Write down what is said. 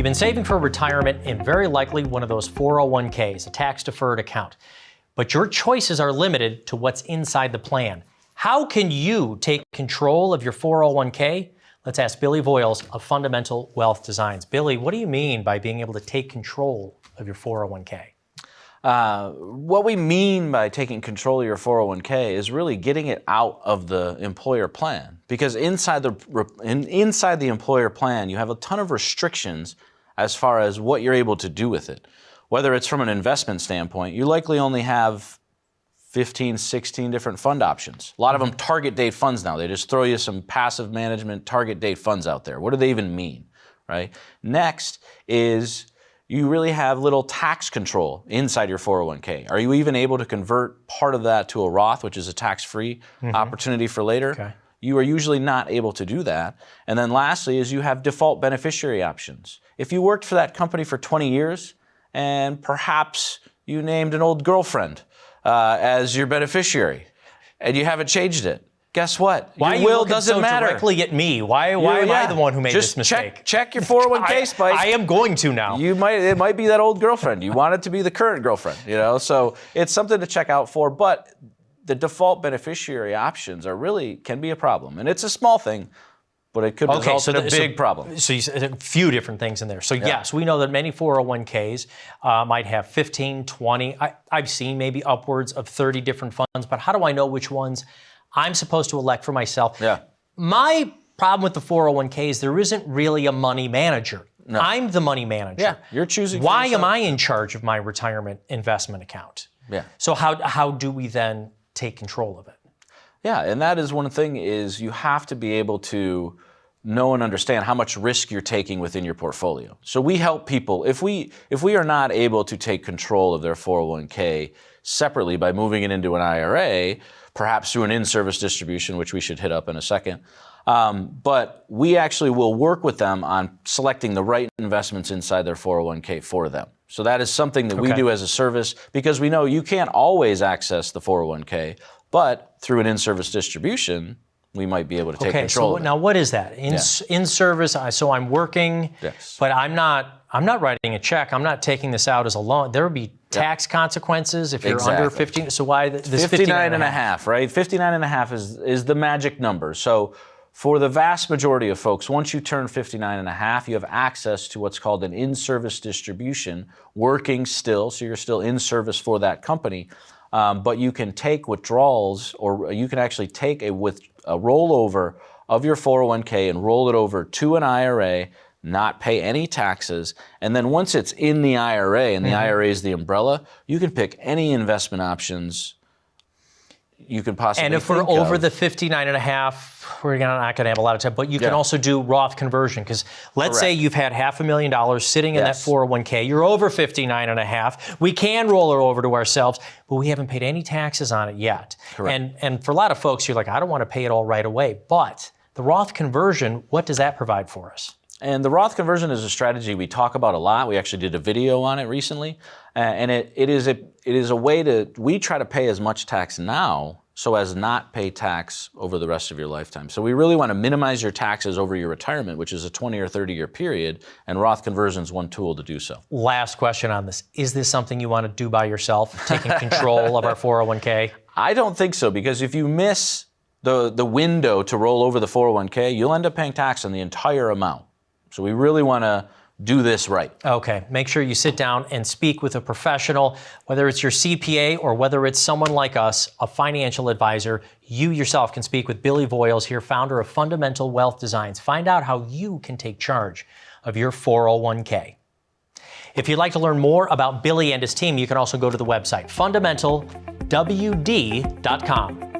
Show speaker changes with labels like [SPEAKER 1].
[SPEAKER 1] You've been saving for retirement in very likely one of those 401ks, a tax-deferred account. But your choices are limited to what's inside the plan. How can you take control of your 401k? Let's ask Billy Voiles of Fundamental Wealth Designs. Billy, what do you mean by being able to take control of your 401k?
[SPEAKER 2] What we mean by taking control of your 401k is really getting it out of the employer plan. Because inside the employer plan, you have a ton of restrictions as far as what you're able to do with it. Whether it's from an investment standpoint, you likely only have 15, 16 different fund options. A lot of them target date funds now. They just throw you some passive management target date funds out there. What do they even mean, right? Next is you really have little tax control inside your 401k. Are you even able to convert part of that to a Roth, which is a tax-free opportunity for later?
[SPEAKER 1] Okay.
[SPEAKER 2] You are usually not able to do that. And then lastly is you have default beneficiary options. If you worked for that company for 20 years and perhaps you named an old girlfriend as your beneficiary and you haven't changed it, guess what?
[SPEAKER 1] Why
[SPEAKER 2] your will doesn't matter.
[SPEAKER 1] Directly at me? Why am I the one who made this mistake?
[SPEAKER 2] Check your 401k, Spike.
[SPEAKER 1] I am going to now.
[SPEAKER 2] It might be that old girlfriend. You want it to be the current girlfriend, So it's something to check out for. But the default beneficiary options can be a problem, and it's a small thing, but it could result in a big problem.
[SPEAKER 1] So you said a few different things in there. So yes, we know that many 401ks might have 15, 20. I've seen maybe upwards of 30 different funds. But how do I know which ones I'm supposed to elect for myself?
[SPEAKER 2] Yeah.
[SPEAKER 1] My problem with the 401k is there isn't really a money manager.
[SPEAKER 2] No.
[SPEAKER 1] I'm the money manager.
[SPEAKER 2] Yeah, you're choosing for
[SPEAKER 1] Why
[SPEAKER 2] yourself.
[SPEAKER 1] am I in charge of my retirement investment account?
[SPEAKER 2] Yeah.
[SPEAKER 1] So how do we then take control of it?
[SPEAKER 2] Yeah, and that is one thing is you have to be able to know and understand how much risk you're taking within your portfolio. So we help people, if we are not able to take control of their 401k separately by moving it into an IRA, perhaps through an in-service distribution, which we should hit up in a second, but we actually will work with them on selecting the right investments inside their 401k for them. So that is something that we do as a service because we know you can't always access the 401k, but through an in-service distribution, we might be able to take control of it.
[SPEAKER 1] Now what is that? In service, so I'm working, but I'm not writing a check. I'm not taking this out as a loan. There would be tax consequences if you're under 15. So why this
[SPEAKER 2] 59 and a half, right? 59 and a half is the magic number. So for the vast majority of folks, once you turn 59 and a half, you have access to what's called an in-service distribution, working still, so you're still in service for that company. But you can take withdrawals, or you can actually take a rollover of your 401k and roll it over to an IRA, not pay any taxes, and then once it's in the IRA, and the IRA is the umbrella, you can pick any investment options you can possibly
[SPEAKER 1] And if we're over the 59 and a half, we're not going to have a lot of time, but you can also do Roth conversion, because let's say you've had $500,000 sitting in that 401k, you're over 59 and a half, we can roll it over to ourselves, but we haven't paid any taxes on it yet.
[SPEAKER 2] Correct.
[SPEAKER 1] And for a lot of folks, you're like, I don't want to pay it all right away, but the Roth conversion, what does that provide for us?
[SPEAKER 2] And the Roth conversion is a strategy we talk about a lot. We actually did a video on it recently. And it is a way we try to pay as much tax now so as not pay tax over the rest of your lifetime. So we really want to minimize your taxes over your retirement, which is a 20 or 30 year period, and Roth conversion is one tool to do so.
[SPEAKER 1] Last question on this. Is this something you want to do by yourself, taking control of our 401k?
[SPEAKER 2] I don't think so, because if you miss the window to roll over the 401k, you'll end up paying tax on the entire amount. So we really want to do this right. Okay.
[SPEAKER 1] Make sure you sit down and speak with a professional, whether it's your CPA or whether it's someone like us, a financial advisor. You yourself can speak with Billy Voiles here, founder of Fundamental Wealth Designs. Find out how you can take charge of your 401k. If you'd like to learn more about Billy and his team, you can also go to the website, fundamentalwd.com.